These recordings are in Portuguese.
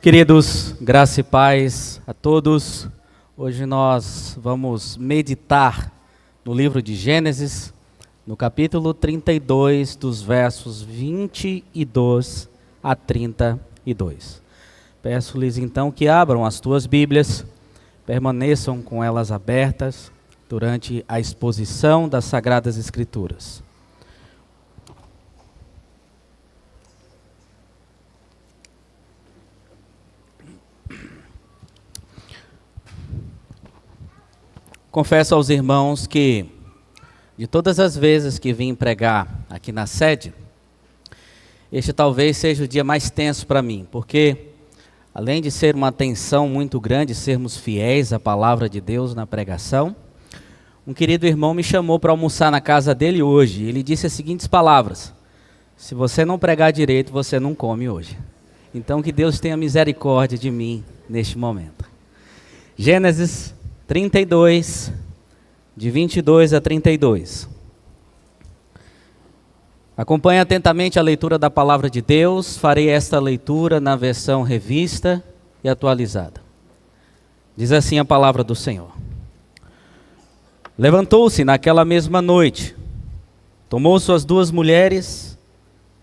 Queridos, graça e paz a todos. Hoje nós vamos meditar no livro de Gênesis, no capítulo 32, dos versos 22 a 32. Peço-lhes então que abram as tuas Bíblias, permaneçam com elas abertas durante a exposição das Sagradas Escrituras. Confesso aos irmãos que, de todas as vezes que vim pregar aqui na sede, este talvez seja o dia mais tenso para mim, porque, além de ser uma tensão muito grande sermos fiéis à palavra de Deus na pregação, um querido irmão me chamou para almoçar na casa dele hoje. Ele disse as seguintes palavras: se você não pregar direito, você não come hoje. Então que Deus tenha misericórdia de mim neste momento. Gênesis 32, de 22 a 32. Acompanhe atentamente a leitura da palavra de Deus. Farei esta leitura na versão revista e atualizada. Diz assim a palavra do Senhor. Levantou-se naquela mesma noite, tomou suas 2 mulheres,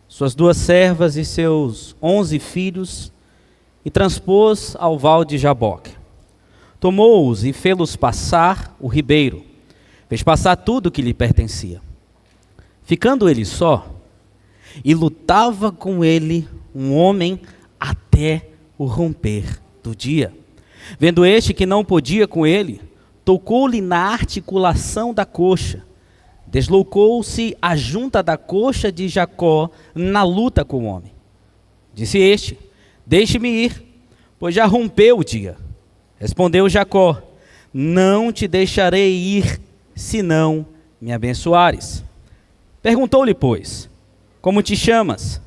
suas 2 servas e seus 11 filhos e transpôs ao val de Jaboque. Tomou-os e fê-los passar o ribeiro, fez passar tudo que lhe pertencia. Ficando ele só, e lutava com ele um homem até o romper do dia. Vendo este que não podia com ele, tocou-lhe na articulação da coxa, deslocou-se a junta da coxa de Jacó na luta com o homem. Disse este: deixe-me ir, pois já rompeu o dia. Respondeu Jacó: não te deixarei ir, se não me abençoares. Perguntou-lhe, pois, como te chamas?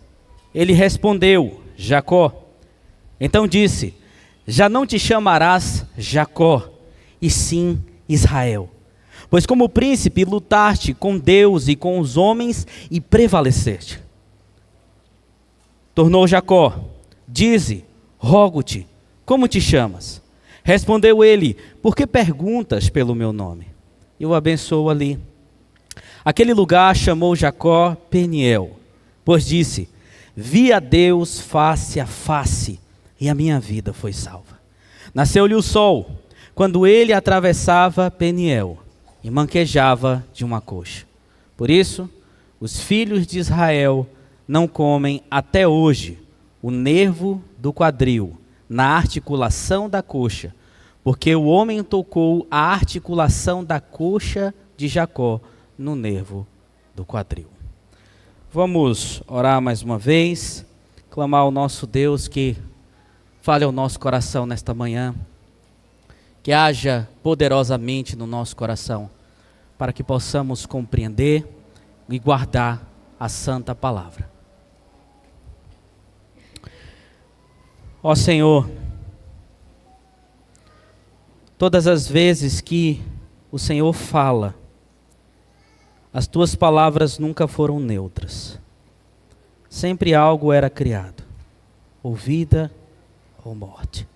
Ele respondeu: Jacó. Então disse: já não te chamarás Jacó, e sim Israel, pois como príncipe lutaste com Deus e com os homens e prevaleceste. Tornou Jacó: dize, rogo-te, como te chamas? Respondeu ele: por que perguntas pelo meu nome? E o abençoou ali. Aquele lugar chamou Jacó Peniel, pois disse: vi a Deus face a face, e a minha vida foi salva. Nasceu-lhe o sol, quando ele atravessava Peniel, e manquejava de uma coxa. Por isso, os filhos de Israel não comem até hoje o nervo do quadril, na articulação da coxa, porque o homem tocou a articulação da coxa de Jacó no nervo do quadril. Vamos orar mais uma vez, clamar ao nosso Deus que fale ao nosso coração nesta manhã, que haja poderosamente no nosso coração, para que possamos compreender e guardar a santa palavra. Ó Senhor, todas as vezes que o Senhor fala, as tuas palavras nunca foram neutras. Sempre algo era criado, ou vida ou morte.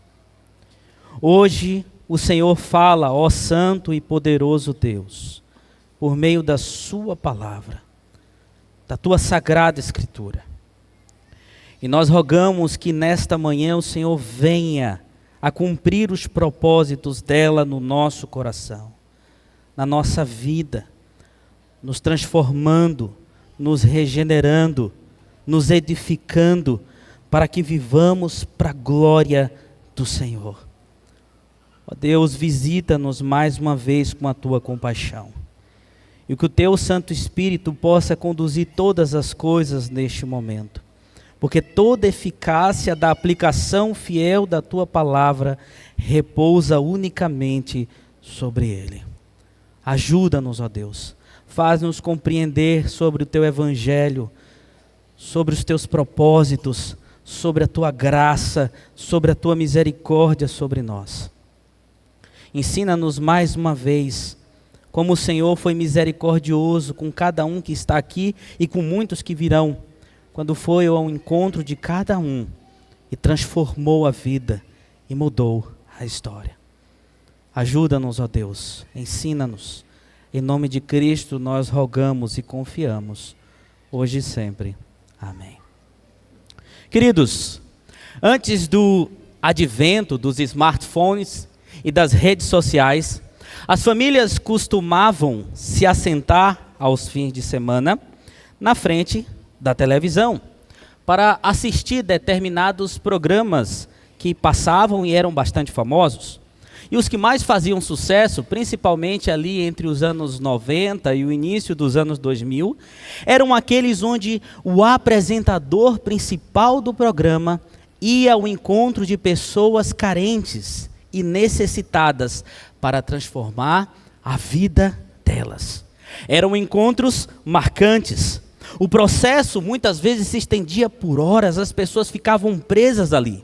Hoje o Senhor fala, ó Santo e poderoso Deus, por meio da sua palavra, da tua sagrada Escritura. E nós rogamos que nesta manhã o Senhor venha a cumprir os propósitos dela no nosso coração, na nossa vida, nos transformando, nos regenerando, nos edificando, para que vivamos para a glória do Senhor. Ó Deus, visita-nos mais uma vez com a tua compaixão, e que o teu Santo Espírito possa conduzir todas as coisas neste momento, porque toda eficácia da aplicação fiel da tua palavra repousa unicamente sobre ele. Ajuda-nos, ó Deus, faz-nos compreender sobre o teu evangelho, sobre os teus propósitos, sobre a tua graça, sobre a tua misericórdia sobre nós. Ensina-nos mais uma vez como o Senhor foi misericordioso com cada um que está aqui e com muitos que virão, quando foi ao encontro de cada um e transformou a vida e mudou a história. Ajuda-nos, ó Deus, ensina-nos. Em nome de Cristo nós rogamos e confiamos, hoje e sempre. Amém. Queridos, antes do advento dos smartphones e das redes sociais, as famílias costumavam se assentar aos fins de semana na frente da televisão para assistir determinados programas que passavam e eram bastante famosos. E os que mais faziam sucesso, principalmente ali entre os anos 90 e o início dos anos 2000, eram aqueles onde o apresentador principal do programa ia ao encontro de pessoas carentes e necessitadas para transformar a vida delas. Eram encontros marcantes. O processo muitas vezes se estendia por horas, as pessoas ficavam presas ali.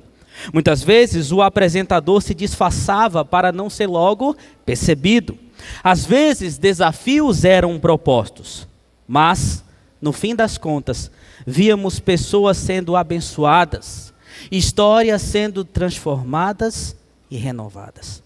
Muitas vezes o apresentador se disfarçava para não ser logo percebido. Às vezes desafios eram propostos, mas no fim das contas víamos pessoas sendo abençoadas, histórias sendo transformadas e renovadas.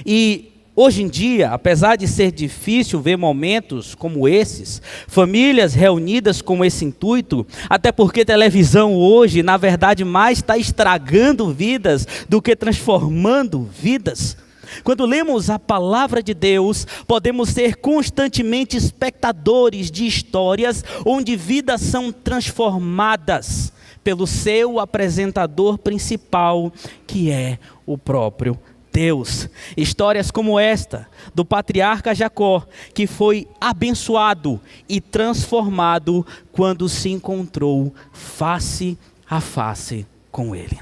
E hoje em dia, apesar de ser difícil ver momentos como esses, famílias reunidas com esse intuito, até porque televisão hoje, na verdade, mais está estragando vidas do que transformando vidas. Quando lemos a palavra de Deus, podemos ser constantemente espectadores de histórias onde vidas são transformadas pelo seu apresentador principal, que é o próprio Deus. Histórias como esta, do patriarca Jacó, que foi abençoado e transformado quando se encontrou face a face com ele.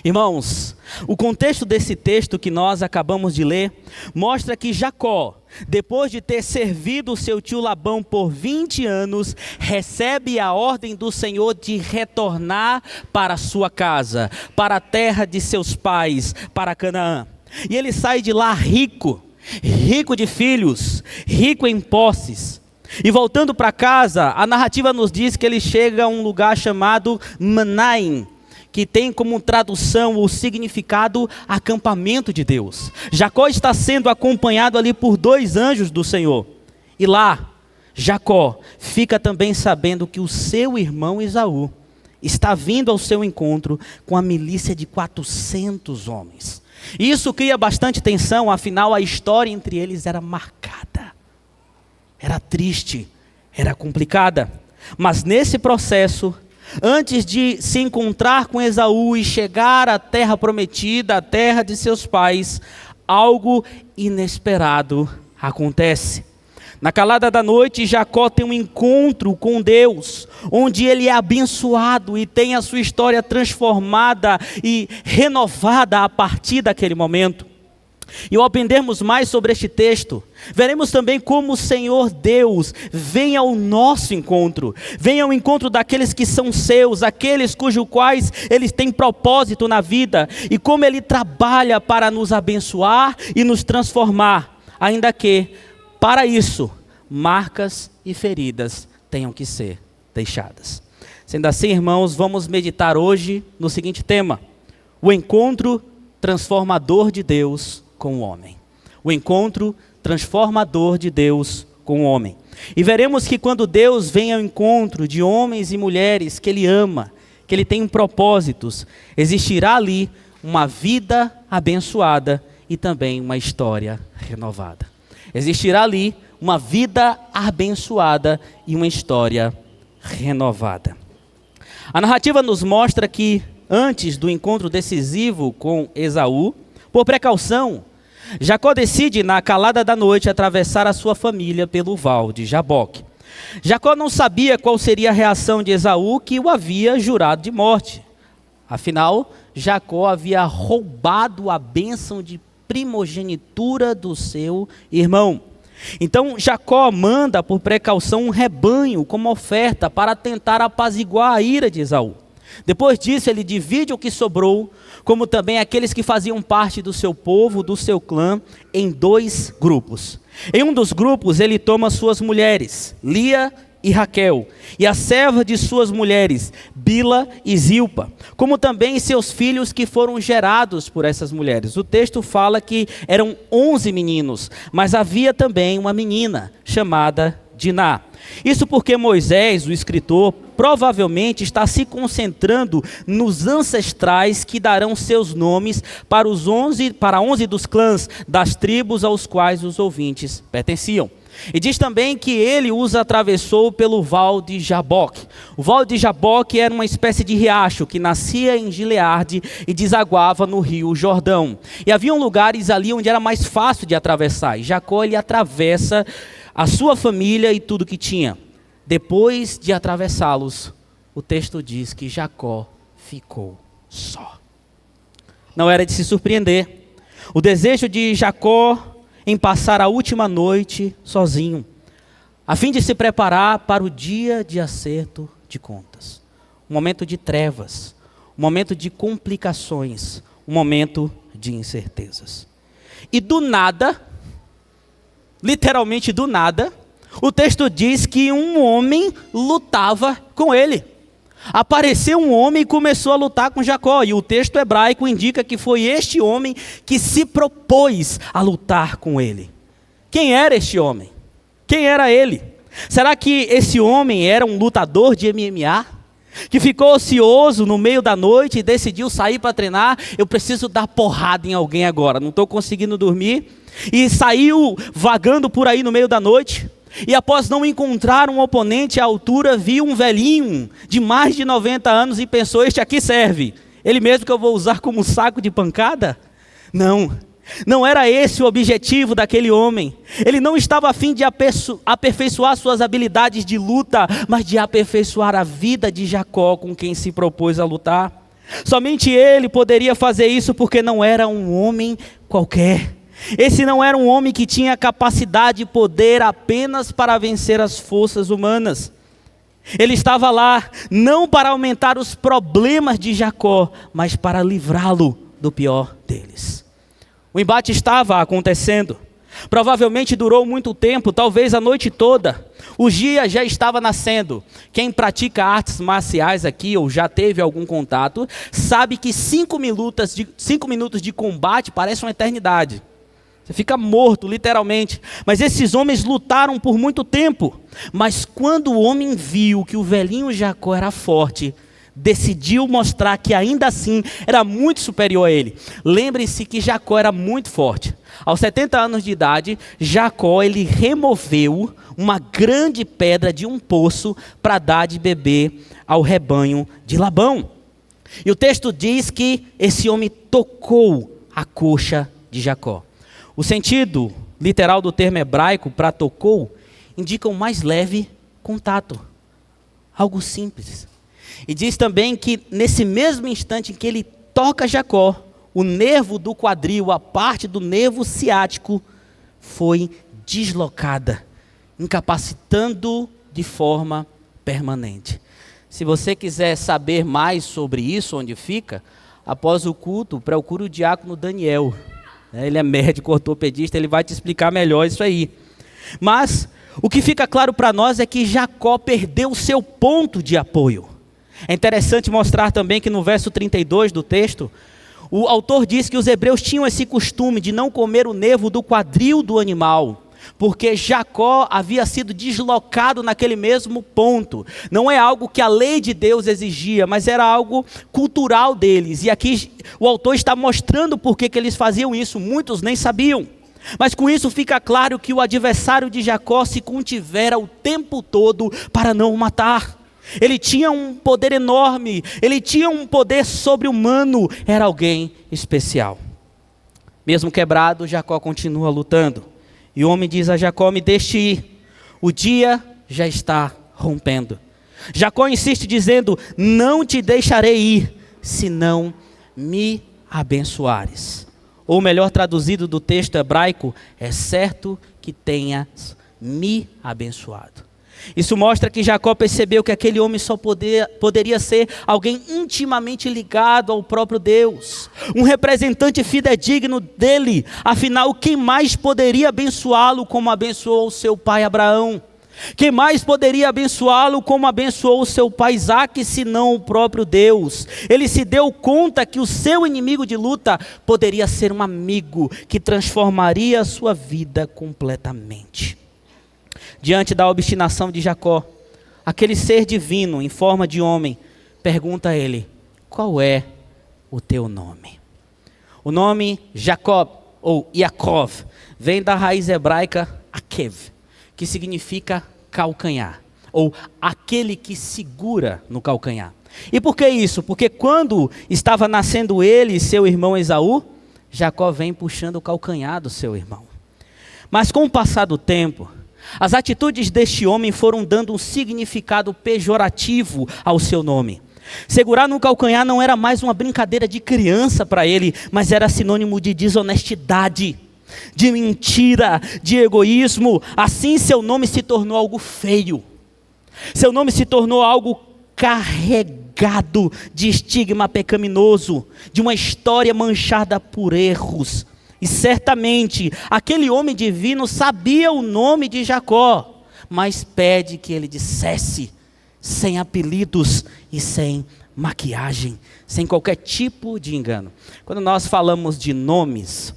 Irmãos, o contexto desse texto que nós acabamos de ler mostra que Jacó, depois de ter servido seu tio Labão por 20 anos, recebe a ordem do Senhor de retornar para sua casa, para a terra de seus pais, para Canaã. E ele sai de lá rico, rico de filhos, rico em posses. E voltando para casa, a narrativa nos diz que ele chega a um lugar chamado Manaim, que tem como tradução o significado acampamento de Deus. Jacó está sendo acompanhado ali por 2 anjos do Senhor. E lá, Jacó fica também sabendo que o seu irmão Esaú está vindo ao seu encontro com a milícia de 400 homens. E isso cria bastante tensão, afinal a história entre eles era marcada. Era triste, era complicada. Mas nesse processo, antes de se encontrar com Esaú e chegar à terra prometida, à terra de seus pais, algo inesperado acontece. Na calada da noite, Jacó tem um encontro com Deus, onde ele é abençoado e tem a sua história transformada e renovada a partir daquele momento. E ao aprendermos mais sobre este texto, veremos também como o Senhor Deus vem ao nosso encontro, vem ao encontro daqueles que são seus, aqueles cujos quais Ele tem propósito na vida, e como Ele trabalha para nos abençoar e nos transformar, ainda que, para isso, marcas e feridas tenham que ser deixadas. Sendo assim, irmãos, vamos meditar hoje no seguinte tema: o encontro transformador de Deus com o homem. O encontro transformador de Deus com o homem. E veremos que quando Deus vem ao encontro de homens e mulheres que Ele ama, que Ele tem propósitos, existirá ali uma vida abençoada e também uma história renovada. Existirá ali uma vida abençoada e uma história renovada. A narrativa nos mostra que antes do encontro decisivo com Esaú, por precaução, Jacó decide na calada da noite atravessar a sua família pelo val de Jaboque. Jacó não sabia qual seria a reação de Esaú, que o havia jurado de morte. Afinal, Jacó havia roubado a bênção de primogenitura do seu irmão. Então Jacó manda por precaução um rebanho como oferta para tentar apaziguar a ira de Esaú. Depois disso, ele divide o que sobrou, como também aqueles que faziam parte do seu povo, do seu clã, em 2 grupos. Em um dos grupos, ele toma suas mulheres, Lia e Raquel, e a serva de suas mulheres, Bila e Zilpa, como também seus filhos que foram gerados por essas mulheres. O texto fala que eram 11 meninos, mas havia também uma menina chamada Diná. Isso porque Moisés, o escritor, provavelmente está se concentrando nos ancestrais que darão seus nomes para 11 dos clãs das tribos aos quais os ouvintes pertenciam. E diz também que ele os atravessou pelo Val de Jaboque. O Val de Jaboque era uma espécie de riacho que nascia em Gileade e desaguava no rio Jordão. E haviam lugares ali onde era mais fácil de atravessar. E Jacó, ele atravessa a sua família e tudo que tinha. Depois de atravessá-los, o texto diz que Jacó ficou só. Não era de se surpreender. O desejo de Jacó em passar a última noite sozinho, a fim de se preparar para o dia de acerto de contas. Um momento de trevas, um momento de complicações, um momento de incertezas. E do nada, literalmente do nada, o texto diz que um homem lutava com ele. Apareceu um homem e começou a lutar com Jacó. E o texto hebraico indica que foi este homem que se propôs a lutar com ele. Quem era este homem? Quem era ele? Será que esse homem era um lutador de MMA? Que ficou ocioso no meio da noite e decidiu sair para treinar? Eu preciso dar porrada em alguém agora, não estou conseguindo dormir. E saiu vagando por aí no meio da noite. E após não encontrar um oponente à altura, viu um velhinho de mais de 90 anos e pensou: este aqui serve. Ele mesmo que eu vou usar como saco de pancada? Não era esse o objetivo daquele homem. Ele não estava a fim de aperfeiçoar suas habilidades de luta, mas de aperfeiçoar a vida de Jacó com quem se propôs a lutar. Somente ele poderia fazer isso porque não era um homem qualquer. Esse não era um homem que tinha capacidade e poder apenas para vencer as forças humanas. Ele estava lá não para aumentar os problemas de Jacó, mas para livrá-lo do pior deles. O embate estava acontecendo. Provavelmente durou muito tempo, talvez a noite toda. O dia já estava nascendo. Quem pratica artes marciais aqui ou já teve algum contato, sabe que 5 minutos de combate parece uma eternidade. Você fica morto, literalmente. Mas esses homens lutaram por muito tempo. Mas quando o homem viu que o velhinho Jacó era forte, decidiu mostrar que ainda assim era muito superior a ele. Lembre-se que Jacó era muito forte. Aos 70 anos de idade, Jacó ele removeu uma grande pedra de um poço para dar de beber ao rebanho de Labão. E o texto diz que esse homem tocou a coxa de Jacó. O sentido literal do termo hebraico para tocou indica um mais leve contato, algo simples. E diz também que nesse mesmo instante em que ele toca Jacó, o nervo do quadril, a parte do nervo ciático, foi deslocada, incapacitando de forma permanente. Se você quiser saber mais sobre isso, onde fica, após o culto, procure o diácono Daniel. Ele é médico, ortopedista, ele vai te explicar melhor isso aí. Mas o que fica claro para nós é que Jacó perdeu o seu ponto de apoio. É interessante mostrar também que no verso 32 do texto, o autor diz que os hebreus tinham esse costume de não comer o nervo do quadril do animal, porque Jacó havia sido deslocado naquele mesmo ponto. Não é algo que a lei de Deus exigia, mas era algo cultural deles. E aqui o autor está mostrando por que eles faziam isso, muitos nem sabiam. Mas com isso fica claro que o adversário de Jacó se contivera o tempo todo para não o matar. Ele tinha um poder enorme, ele tinha um poder sobre-humano, era alguém especial. Mesmo quebrado, Jacó continua lutando. E o homem diz a Jacó: me deixe ir, o dia já está rompendo. Jacó insiste dizendo: não te deixarei ir, se não me abençoares. Ou melhor traduzido do texto hebraico, é certo que tenhas me abençoado. Isso mostra que Jacó percebeu que aquele homem só poderia ser alguém intimamente ligado ao próprio Deus, um representante fidedigno dele. Afinal, quem mais poderia abençoá-lo como abençoou o seu pai Abraão? Quem mais poderia abençoá-lo como abençoou o seu pai Isaque, senão o próprio Deus? Ele se deu conta que o seu inimigo de luta poderia ser um amigo que transformaria a sua vida completamente. Diante da obstinação de Jacó, aquele ser divino em forma de homem pergunta a ele: qual é o teu nome? O nome Jacob ou Yaakov vem da raiz hebraica Akev, que significa calcanhar, ou aquele que segura no calcanhar. E por que isso? Porque quando estava nascendo ele e seu irmão Esaú, Jacó vem puxando o calcanhar do seu irmão. Mas com o passar do tempo, as atitudes deste homem foram dando um significado pejorativo ao seu nome. Segurar no calcanhar não era mais uma brincadeira de criança para ele, mas era sinônimo de desonestidade, de mentira, de egoísmo. Assim seu nome se tornou algo feio. Seu nome se tornou algo carregado de estigma pecaminoso, de uma história manchada por erros. E certamente aquele homem divino sabia o nome de Jacó, mas pede que ele dissesse, sem apelidos e sem maquiagem, sem qualquer tipo de engano. Quando nós falamos de nomes,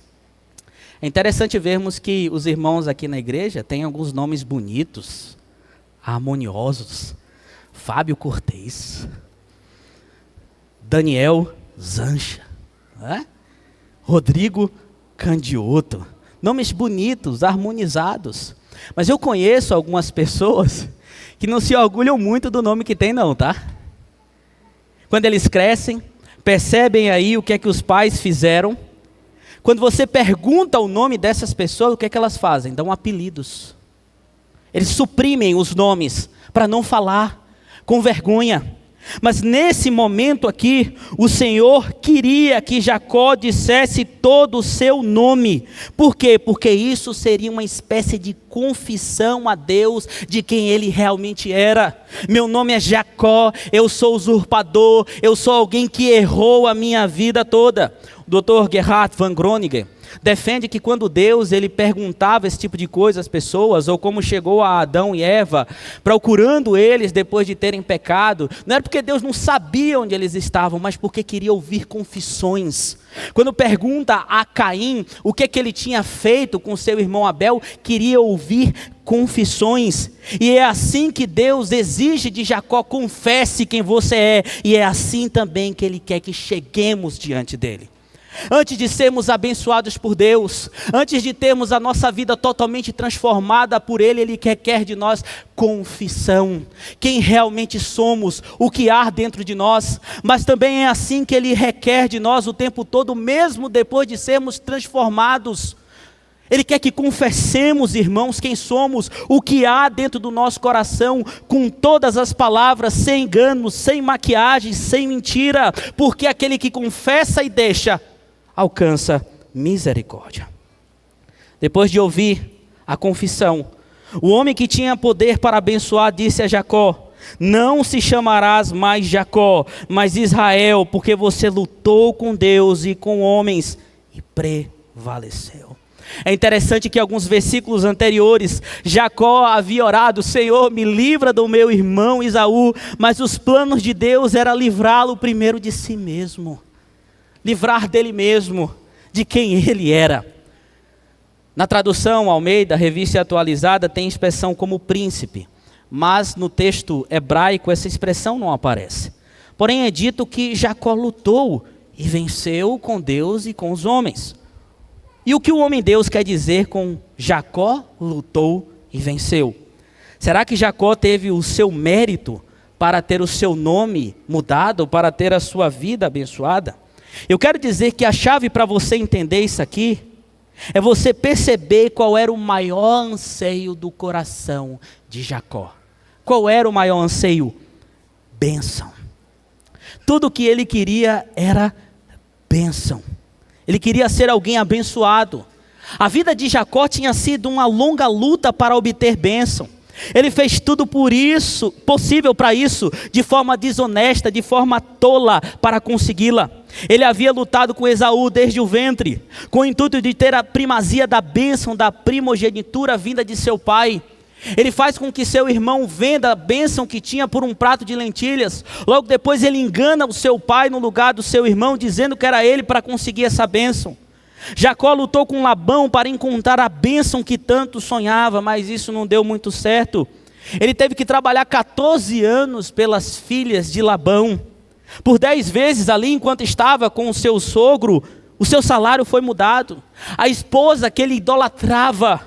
é interessante vermos que os irmãos aqui na igreja têm alguns nomes bonitos, harmoniosos. Fábio Cortez, Daniel Zancha, Rodrigo Candioto. Nomes bonitos, harmonizados. Mas eu conheço algumas pessoas que não se orgulham muito do nome que tem não, tá? Quando eles crescem, percebem aí o que é que os pais fizeram. Quando você pergunta o nome dessas pessoas, o que é que elas fazem? Dão apelidos. Eles suprimem os nomes para não falar, com vergonha. Mas nesse momento aqui, o Senhor queria que Jacó dissesse todo o seu nome. Por quê? Porque isso seria uma espécie de confissão a Deus de quem ele realmente era. Meu nome é Jacó, eu sou usurpador, eu sou alguém que errou a minha vida toda. O Dr. Gerhard van Groningen defende que quando Deus ele perguntava esse tipo de coisa às pessoas, ou como chegou a Adão e Eva, procurando eles depois de terem pecado, não era porque Deus não sabia onde eles estavam, mas porque queria ouvir confissões. Quando pergunta a Caim o que ele tinha feito com seu irmão Abel, queria ouvir confissões. E é assim que Deus exige de Jacó: confesse quem você é. E é assim também que Ele quer que cheguemos diante dEle. Antes de sermos abençoados por Deus, antes de termos a nossa vida totalmente transformada por Ele, Ele quer de nós confissão, quem realmente somos, o que há dentro de nós. Mas também é assim que Ele requer de nós o tempo todo, mesmo depois de sermos transformados. Ele quer que confessemos, irmãos, quem somos, o que há dentro do nosso coração, com todas as palavras, sem engano, sem maquiagem, sem mentira, porque aquele que confessa e deixa, alcança misericórdia. Depois de ouvir a confissão, o homem que tinha poder para abençoar disse a Jacó: não se chamarás mais Jacó, mas Israel, porque você lutou com Deus e com homens e prevaleceu. É interessante que alguns versículos anteriores, Jacó havia orado: Senhor, me livra do meu irmão Esaú, mas os planos de Deus era livrá-lo primeiro de si mesmo, livrar dele mesmo, de quem ele era. Na tradução Almeida, Revista Atualizada, tem expressão como príncipe, mas no texto hebraico essa expressão não aparece. Porém é dito que Jacó lutou e venceu com Deus e com os homens. E o que o homem Deus quer dizer com Jacó lutou e venceu? Será que Jacó teve o seu mérito para ter o seu nome mudado, para ter a sua vida abençoada? Eu quero dizer que a chave para você entender isso aqui é você perceber qual era o maior anseio do coração de Jacó. Qual era o maior anseio? Bênção. Tudo o que ele queria era bênção. Ele queria ser alguém abençoado. A vida de Jacó tinha sido uma longa luta para obter bênção. Ele fez tudo possível para isso, de forma desonesta, de forma tola, para consegui-la. Ele havia lutado com Esaú desde o ventre, com o intuito de ter a primazia da bênção, da primogenitura vinda de seu pai. Ele faz com que seu irmão venda a bênção que tinha por um prato de lentilhas. Logo depois ele engana o seu pai no lugar do seu irmão, dizendo que era ele para conseguir essa bênção. Jacó lutou com Labão para encontrar a bênção que tanto sonhava, mas isso não deu muito certo. Ele teve que trabalhar 14 anos pelas filhas de Labão. Por 10 vezes ali, enquanto estava com o seu sogro, o seu salário foi mudado. A esposa que ele idolatrava,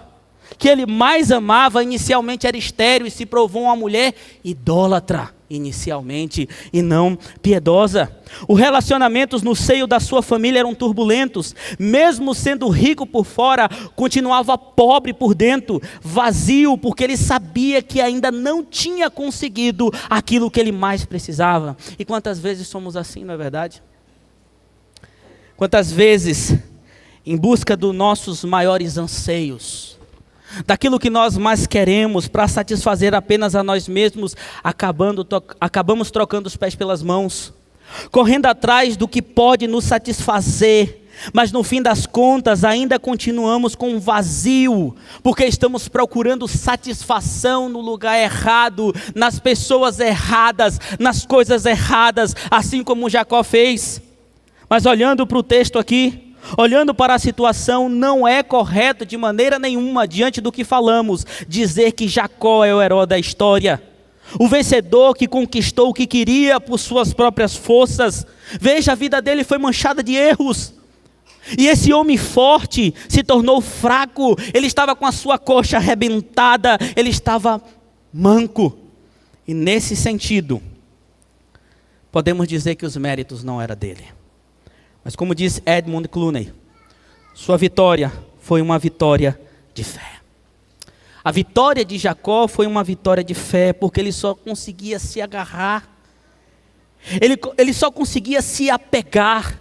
que ele mais amava, inicialmente era estéril e se provou uma mulher idólatra, inicialmente, e não piedosa. Os relacionamentos no seio da sua família eram turbulentos. Mesmo sendo rico por fora, continuava pobre por dentro, vazio, porque ele sabia que ainda não tinha conseguido aquilo que ele mais precisava. E quantas vezes somos assim, não é verdade? Quantas vezes, em busca dos nossos maiores anseios, daquilo que nós mais queremos, para satisfazer apenas a nós mesmos, acabamos trocando os pés pelas mãos, correndo atrás do que pode nos satisfazer, mas no fim das contas ainda continuamos com um vazio, porque estamos procurando satisfação no lugar errado, nas pessoas erradas, nas coisas erradas, assim como Jacó fez. Mas olhando para o texto aqui, olhando para a situação, não é correto de maneira nenhuma, diante do que falamos, dizer que Jacó é o herói da história. O vencedor que conquistou o que queria por suas próprias forças. Veja, a vida dele foi manchada de erros. E esse homem forte se tornou fraco. Ele estava com a sua coxa arrebentada, ele estava manco. E nesse sentido, podemos dizer que os méritos não eram dele. Mas como diz Edmund Clooney, sua vitória foi uma vitória de fé. A vitória de Jacó foi uma vitória de fé, porque ele só conseguia se agarrar, ele só conseguia se apegar,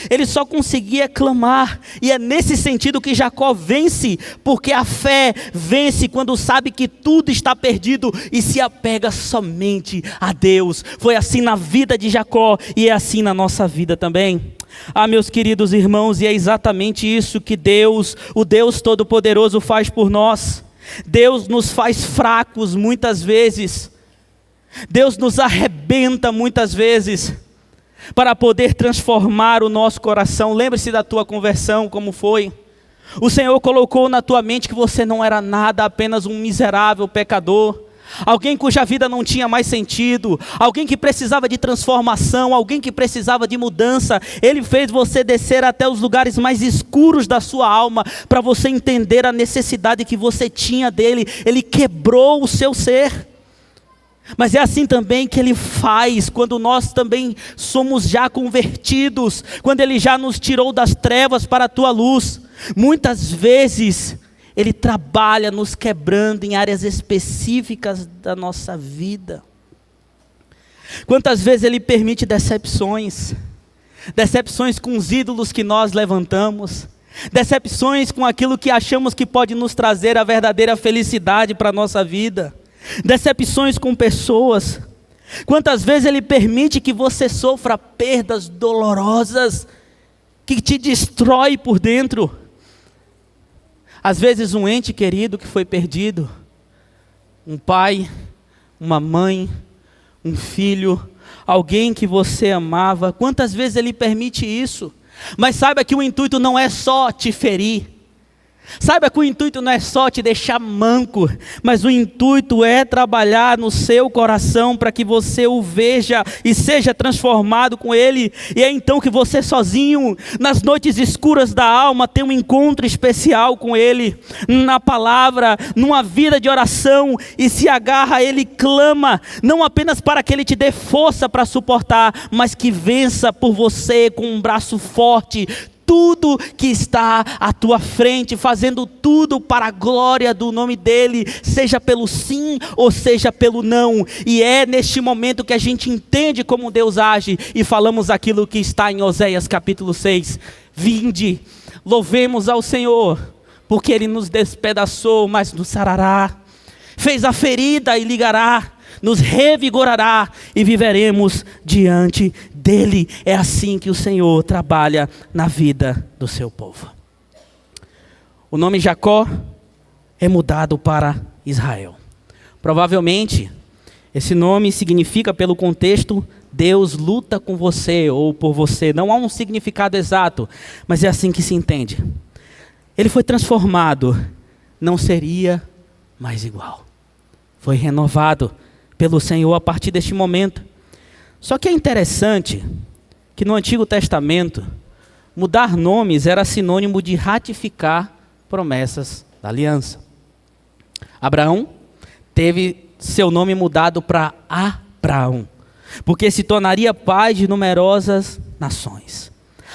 ele só conseguia clamar. E é nesse sentido que Jacó vence, porque a fé vence quando sabe que tudo está perdido e se apega somente a Deus. Foi assim na vida de Jacó e é assim na nossa vida também. Ah, meus queridos irmãos, e é exatamente isso que Deus, o Deus Todo-Poderoso, faz por nós. Deus nos faz fracos muitas vezes, Deus nos arrebenta muitas vezes, para poder transformar o nosso coração. Lembre-se da tua conversão, como foi. O Senhor colocou na tua mente que você não era nada, apenas um miserável pecador, alguém cuja vida não tinha mais sentido, alguém que precisava de transformação, alguém que precisava de mudança. Ele fez você descer até os lugares mais escuros da sua alma, para você entender a necessidade que você tinha dele. Ele quebrou o seu ser. Mas é assim também que Ele faz quando nós também somos já convertidos, quando Ele já nos tirou das trevas para a tua luz. Muitas vezes Ele trabalha nos quebrando em áreas específicas da nossa vida. Quantas vezes Ele permite decepções com os ídolos que nós levantamos, decepções com aquilo que achamos que pode nos trazer a verdadeira felicidade para a nossa vida, decepções com pessoas. Quantas vezes Ele permite que você sofra perdas dolorosas, que te destrói por dentro. Às vezes um ente querido que foi perdido, um pai, uma mãe, um filho, alguém que você amava. Quantas vezes Ele permite isso? Mas saiba que o intuito não é só te ferir, saiba que o intuito não é só te deixar manco, mas o intuito é trabalhar no seu coração para que você o veja e seja transformado com Ele. E é então que você sozinho, nas noites escuras da alma, tem um encontro especial com Ele, na palavra, numa vida de oração, e se agarra a Ele, clama, não apenas para que Ele te dê força para suportar, mas que vença por você com um braço forte tudo que está à tua frente, fazendo tudo para a glória do nome dEle, seja pelo sim ou seja pelo não. E é neste momento que a gente entende como Deus age e falamos aquilo que está em Oséias capítulo 6. Vinde, louvemos ao Senhor, porque Ele nos despedaçou, mas nos sarará, fez a ferida e ligará, nos revigorará e viveremos diante dEle. É assim que o Senhor trabalha na vida do seu povo. O nome Jacó é mudado para Israel. Provavelmente, esse nome significa, pelo contexto, Deus luta com você ou por você. Não há um significado exato, mas é assim que se entende. Ele foi transformado, não seria mais igual. Foi renovado pelo Senhor a partir deste momento. Só que é interessante que no Antigo Testamento, mudar nomes era sinônimo de ratificar promessas da aliança. Abraão teve seu nome mudado para Abraão, porque se tornaria pai de numerosas nações.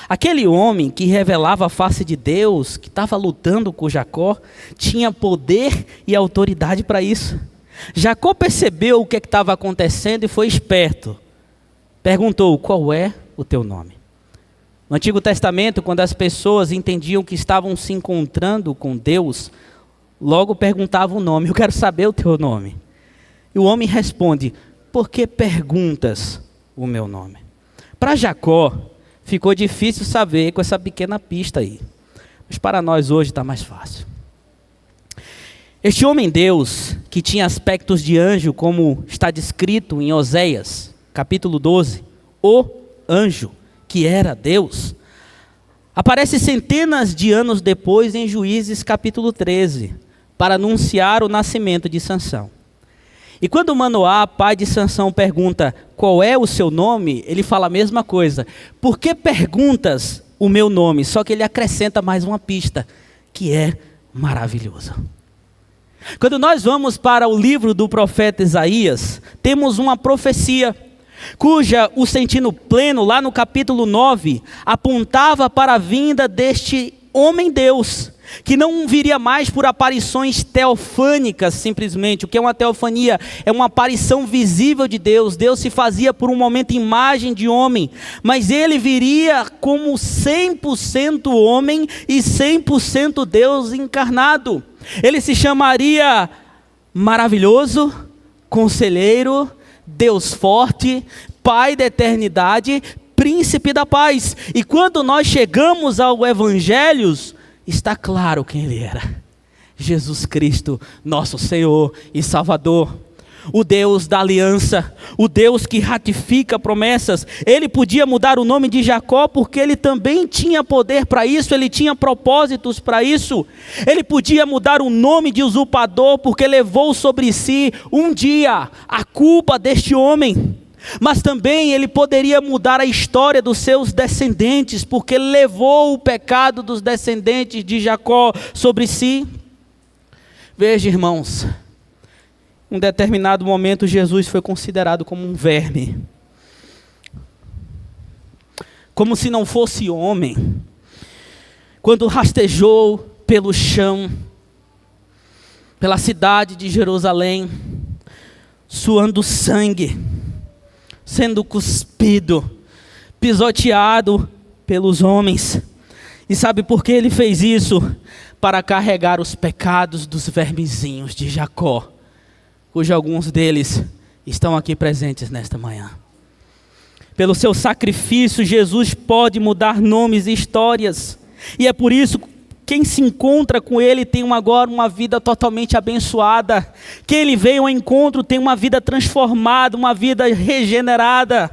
Aquele homem que revelava a face de Deus, que estava lutando com Jacó, tinha poder e autoridade para isso. Jacó percebeu o que estava acontecendo e foi esperto. Perguntou: qual é o teu nome? No Antigo Testamento, quando as pessoas entendiam que estavam se encontrando com Deus, logo perguntavam o nome: eu quero saber o teu nome. E o homem responde: por que perguntas o meu nome? Para Jacó, ficou difícil saber com essa pequena pista aí. Mas para nós hoje está mais fácil. Este homem Deus, que tinha aspectos de anjo, como está descrito em Oséias, capítulo 12, o anjo, que era Deus, aparece centenas de anos depois em Juízes capítulo 13, para anunciar o nascimento de Sansão. E quando Manoá, pai de Sansão, pergunta qual é o seu nome, ele fala a mesma coisa. Por que perguntas o meu nome? Só que ele acrescenta mais uma pista, que é maravilhoso. Quando nós vamos para o livro do profeta Isaías, temos uma profecia, cuja o sentido pleno, lá no capítulo 9, apontava para a vinda deste homem Deus, que não viria mais por aparições teofânicas simplesmente. O que é uma teofania? É uma aparição visível de Deus. Deus se fazia por um momento imagem de homem, mas ele viria como 100% homem e 100% Deus encarnado. Ele se chamaria Maravilhoso, Conselheiro, Deus Forte, Pai da Eternidade, Príncipe da Paz. E quando nós chegamos ao Evangelho, está claro quem ele era: Jesus Cristo, nosso Senhor e Salvador, o Deus da aliança, o Deus que ratifica promessas. Ele podia mudar o nome de Jacó porque ele também tinha poder para isso, ele tinha propósitos para isso. Ele podia mudar o nome de usurpador porque levou sobre si um dia a culpa deste homem. Mas também ele poderia mudar a história dos seus descendentes, porque ele levou o pecado dos descendentes de Jacó sobre si. Veja, irmãos, em um determinado momento Jesus foi considerado como um verme, como se não fosse homem, quando rastejou pelo chão, pela cidade de Jerusalém, suando sangue, sendo cuspido, pisoteado pelos homens. E sabe por que ele fez isso? Para carregar os pecados dos vermezinhos de Jacó, cujos alguns deles estão aqui presentes nesta manhã. Pelo seu sacrifício, Jesus pode mudar nomes e histórias. E é por isso que quem se encontra com ele tem agora uma vida totalmente abençoada. Quem ele veio ao encontro tem uma vida transformada, uma vida regenerada.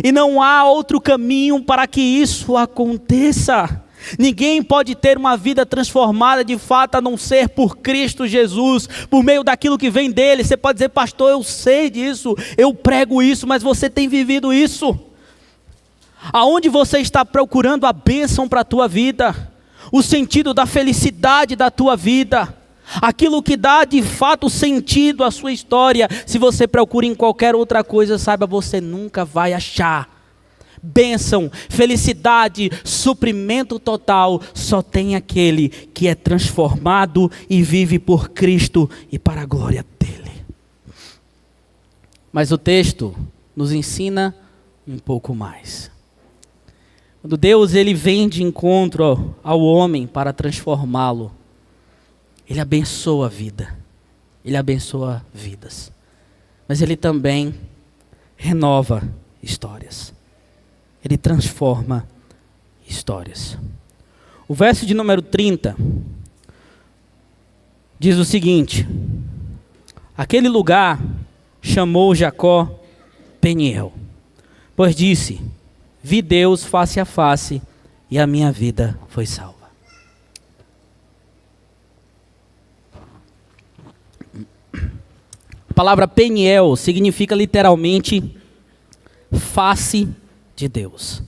E não há outro caminho para que isso aconteça. Ninguém pode ter uma vida transformada de fato a não ser por Cristo Jesus, por meio daquilo que vem dele. Você pode dizer: pastor, eu sei disso, eu prego isso, mas você tem vivido isso? Aonde você está procurando a bênção para a tua vida? O sentido da felicidade da tua vida, aquilo que dá de fato sentido à sua história. Se você procura em qualquer outra coisa, saiba, você nunca vai achar. Bênção, felicidade, suprimento total, só tem aquele que é transformado e vive por Cristo e para a glória dele. Mas o texto nos ensina um pouco mais. Quando Deus ele vem de encontro ao homem para transformá-lo, ele abençoa a vida, ele abençoa vidas, mas ele também renova histórias, ele transforma histórias. O verso de número 30 diz o seguinte: aquele lugar chamou Jacó Peniel, pois disse: vi Deus face a face e a minha vida foi salva. A palavra Peniel significa literalmente face de Deus.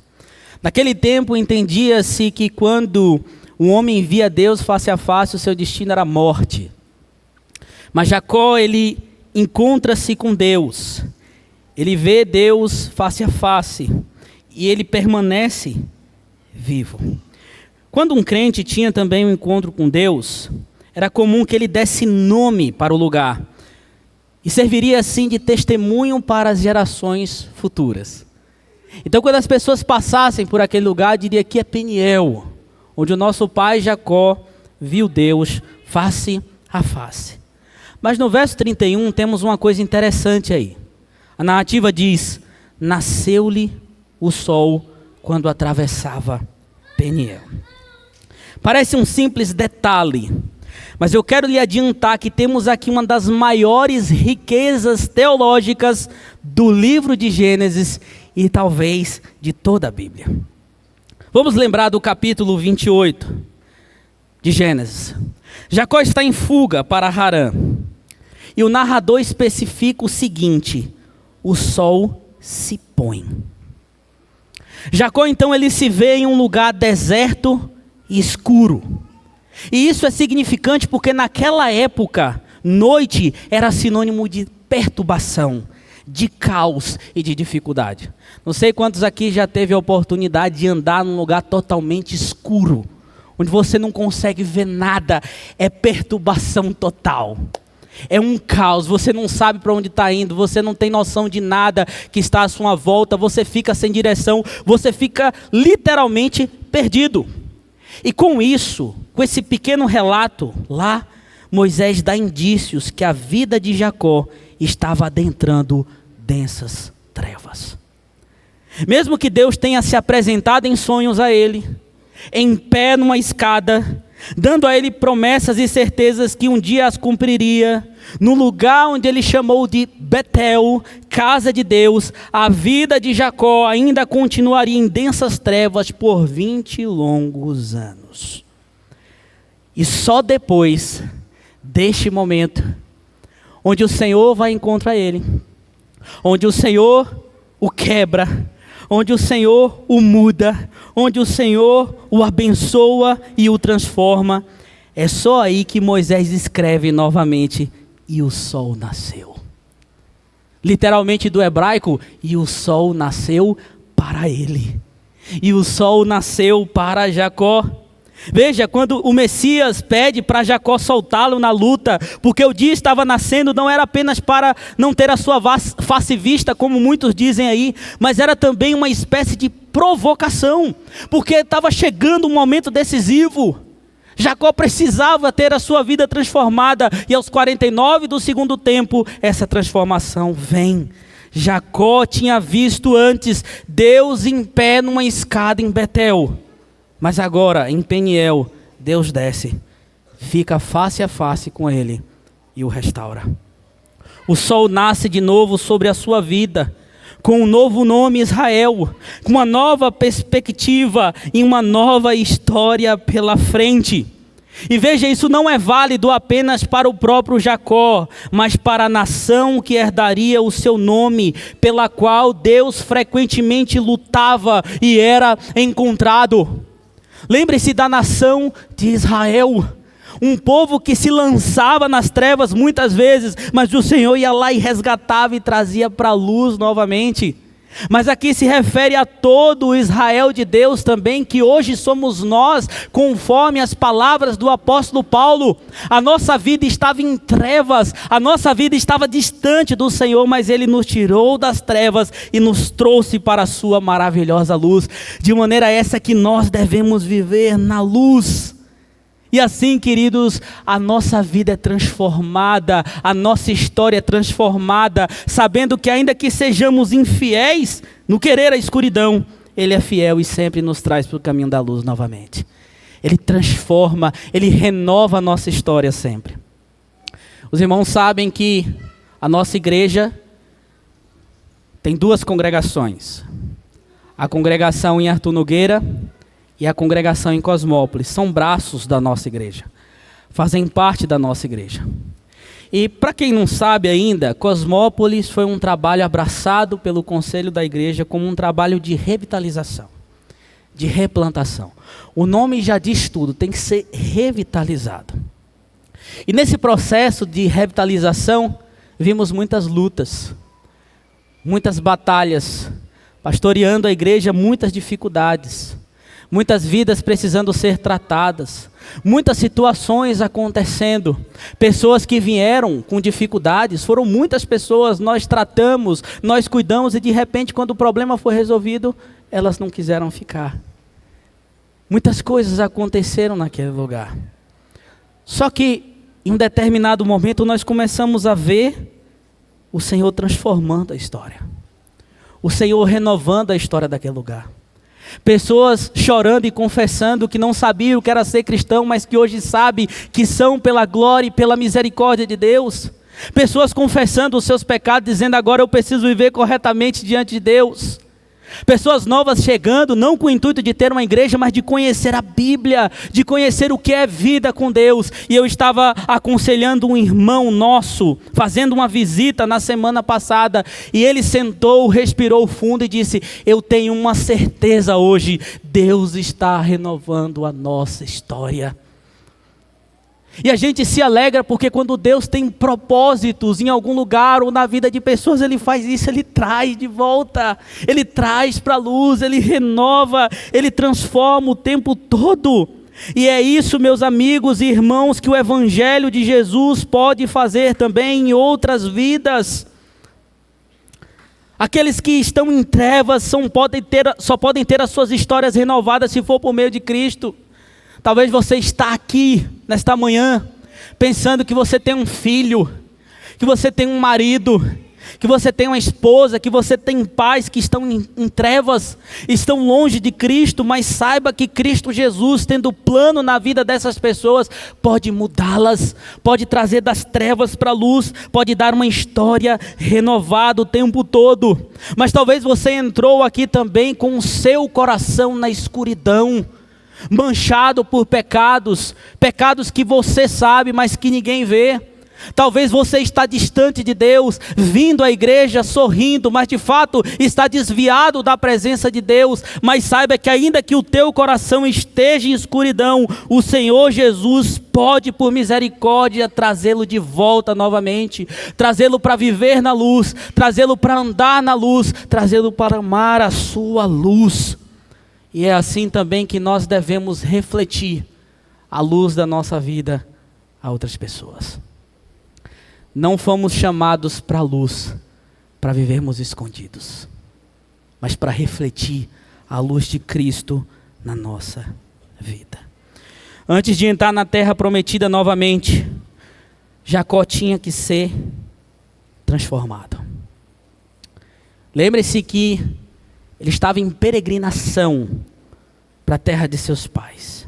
Naquele tempo entendia-se que quando um homem via Deus face a face, o seu destino era a morte. Mas Jacó, ele encontra-se com Deus. Ele vê Deus face a face e ele permanece vivo. Quando um crente tinha também um encontro com Deus, era comum que ele desse nome para o lugar e serviria assim de testemunho para as gerações futuras. Então, quando as pessoas passassem por aquele lugar, diria que é Peniel, onde o nosso pai Jacó viu Deus face a face. Mas no verso 31 temos uma coisa interessante aí. A narrativa diz: nasceu-lhe o sol quando atravessava Peniel. Parece um simples detalhe, mas eu quero lhe adiantar que temos aqui uma das maiores riquezas teológicas do livro de Gênesis e talvez de toda a Bíblia. Vamos lembrar do capítulo 28 de Gênesis. Jacó está em fuga para Harã. E o narrador especifica o seguinte: o sol se põe. Jacó então ele se vê em um lugar deserto e escuro. E isso é significante porque naquela época, noite era sinônimo de perturbação, de caos e de dificuldade. Não sei quantos aqui já teve a oportunidade de andar num lugar totalmente escuro, onde você não consegue ver nada, é perturbação total. É um caos, você não sabe para onde está indo, você não tem noção de nada que está à sua volta, você fica sem direção, você fica literalmente perdido. E com isso, com esse pequeno relato lá, Moisés dá indícios que a vida de Jacó estava adentrando densas trevas. Mesmo que Deus tenha se apresentado em sonhos a ele, em pé numa escada, dando a ele promessas e certezas que um dia as cumpriria, no lugar onde ele chamou de Betel, casa de Deus, a vida de Jacó ainda continuaria em densas trevas por 20 longos anos. E só depois deste momento, onde o Senhor vai encontrar ele, onde o Senhor o quebra, onde o Senhor o muda, onde o Senhor o abençoa e o transforma, é só aí que Moisés escreve novamente: e o sol nasceu. Literalmente do hebraico, e o sol nasceu para ele. E o sol nasceu para Jacó. Veja, quando o Messias pede para Jacó soltá-lo na luta, porque o dia estava nascendo, não era apenas para não ter a sua face vista, como muitos dizem aí, mas era também uma espécie de provocação, porque estava chegando um momento decisivo. Jacó precisava ter a sua vida transformada, e aos 49 do segundo tempo, essa transformação vem. Jacó tinha visto antes Deus em pé numa escada em Betel, mas agora em Peniel, Deus desce, fica face a face com ele e o restaura. O sol nasce de novo sobre a sua vida, com um novo nome Israel, com uma nova perspectiva e uma nova história pela frente. E veja, isso não é válido apenas para o próprio Jacó, mas para a nação que herdaria o seu nome, pela qual Deus frequentemente lutava e era encontrado. Lembre-se da nação de Israel, um povo que se lançava nas trevas muitas vezes, mas o Senhor ia lá e resgatava e trazia para a luz novamente. Mas aqui se refere a todo o Israel de Deus também, que hoje somos nós, conforme as palavras do apóstolo Paulo. A nossa vida estava em trevas, a nossa vida estava distante do Senhor, mas Ele nos tirou das trevas e nos trouxe para a sua maravilhosa luz, de maneira essa que nós devemos viver na luz. E assim, queridos, a nossa vida é transformada, a nossa história é transformada, sabendo que ainda que sejamos infiéis no querer a escuridão, Ele é fiel e sempre nos traz para o caminho da luz novamente. Ele transforma, Ele renova a nossa história sempre. Os irmãos sabem que a nossa igreja tem duas congregações. A congregação em Arthur Nogueira e a congregação em Cosmópolis. São braços da nossa igreja. Fazem parte da nossa igreja. E para quem não sabe ainda, Cosmópolis foi um trabalho abraçado pelo conselho da igreja como um trabalho de revitalização, de replantação. O nome já diz tudo, tem que ser revitalizado. E nesse processo de revitalização, vimos muitas lutas, muitas batalhas, pastoreando a igreja, muitas dificuldades, muitas vidas precisando ser tratadas, muitas situações acontecendo, pessoas que vieram com dificuldades, foram muitas pessoas, nós tratamos, nós cuidamos e de repente quando o problema foi resolvido, elas não quiseram ficar. Muitas coisas aconteceram naquele lugar. Só que em um determinado momento nós começamos a ver o Senhor transformando a história. O Senhor renovando a história daquele lugar. Pessoas chorando e confessando que não sabiam o que era ser cristão, mas que hoje sabem que são pela glória e pela misericórdia de Deus. Pessoas confessando os seus pecados, dizendo agora eu preciso viver corretamente diante de Deus. Pessoas novas chegando, não com o intuito de ter uma igreja, mas de conhecer a Bíblia, de conhecer o que é vida com Deus. E eu estava aconselhando um irmão nosso, fazendo uma visita na semana passada, e ele sentou, respirou fundo e disse, eu tenho uma certeza hoje, Deus está renovando a nossa história. E a gente se alegra porque quando Deus tem propósitos em algum lugar ou na vida de pessoas, Ele faz isso, Ele traz de volta, Ele traz para a luz, Ele renova, Ele transforma o tempo todo. E é isso, meus amigos e irmãos, que o Evangelho de Jesus pode fazer também em outras vidas. Aqueles que estão em trevas só podem ter as suas histórias renovadas se for por meio de Cristo. Talvez você está aqui, nesta manhã, pensando que você tem um filho, que você tem um marido, que você tem uma esposa, que você tem pais que estão em trevas, estão longe de Cristo, mas saiba que Cristo Jesus, tendo plano na vida dessas pessoas, pode mudá-las, pode trazer das trevas para a luz, pode dar uma história renovada o tempo todo. Mas talvez você entrou aqui também com o seu coração na escuridão, manchado por pecados que você sabe, mas que ninguém vê. Talvez você está distante de Deus, vindo à igreja sorrindo, mas de fato está desviado da presença de Deus. Mas saiba que ainda que o teu coração esteja em escuridão, o Senhor Jesus pode por misericórdia trazê-lo de volta novamente, trazê-lo para viver na luz, trazê-lo para andar na luz, trazê-lo para amar a sua luz. E é assim também que nós devemos refletir a luz da nossa vida a outras pessoas. Não fomos chamados para a luz, para vivermos escondidos, mas para refletir a luz de Cristo na nossa vida. Antes de entrar na terra prometida novamente, Jacó tinha que ser transformado. Lembre-se que ele estava em peregrinação para a terra de seus pais.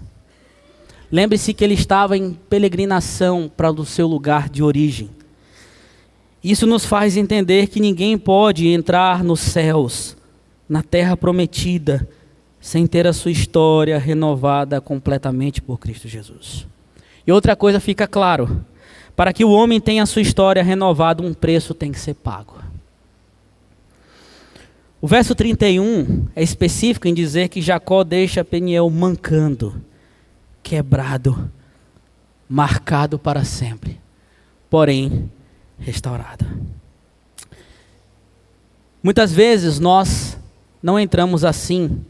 Lembre-se que ele estava em peregrinação para o seu lugar de origem. Isso nos faz entender que ninguém pode entrar nos céus, na terra prometida, sem ter a sua história renovada completamente por Cristo Jesus. E outra coisa fica claro, para que o homem tenha a sua história renovada, um preço tem que ser pago. O verso 31 é específico em dizer que Jacó deixa Peniel mancando, quebrado, marcado para sempre, porém restaurado. Muitas vezes nós não entramos assim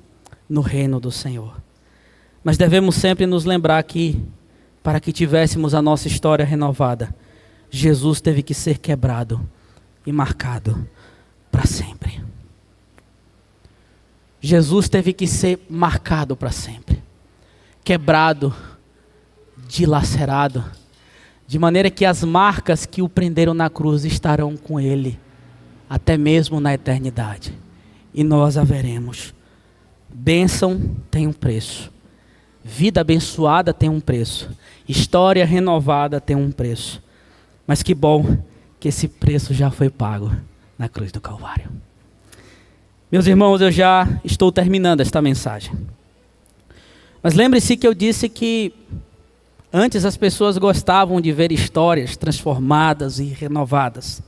no reino do Senhor, mas devemos sempre nos lembrar que, para que tivéssemos a nossa história renovada, Jesus teve que ser quebrado e marcado para sempre. Jesus teve que ser marcado para sempre, quebrado, dilacerado, de maneira que as marcas que o prenderam na cruz estarão com ele, até mesmo na eternidade. E nós a veremos. Bênção tem um preço, vida abençoada tem um preço, história renovada tem um preço. Mas que bom que esse preço já foi pago na cruz do Calvário. Meus irmãos, eu já estou terminando esta mensagem. Mas lembre-se que eu disse que antes as pessoas gostavam de ver histórias transformadas e renovadas.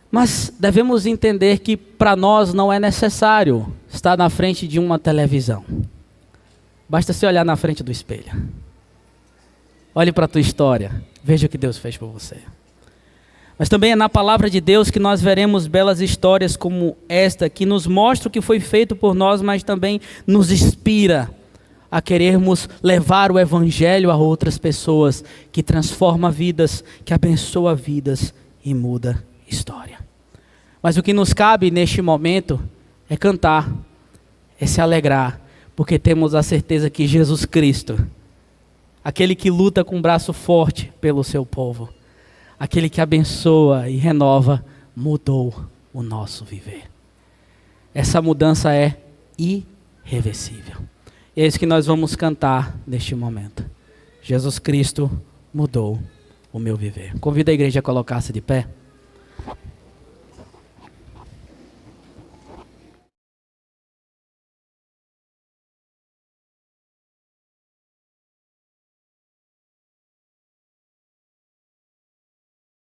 Mas devemos entender que para nós não é necessário estar na frente de uma televisão. Basta se olhar na frente do espelho. Olhe para a tua história, veja o que Deus fez por você. Mas também é na palavra de Deus que nós veremos belas histórias como esta, que nos mostra o que foi feito por nós, mas também nos inspira a querermos levar o evangelho a outras pessoas, que transforma vidas, que abençoa vidas e muda história. Mas o que nos cabe neste momento é cantar, é se alegrar, porque temos a certeza que Jesus Cristo, aquele que luta com um braço forte pelo seu povo, aquele que abençoa e renova, mudou o nosso viver. Essa mudança é irreversível. E é isso que nós vamos cantar neste momento. Jesus Cristo mudou o meu viver. Convido a igreja a colocar-se de pé.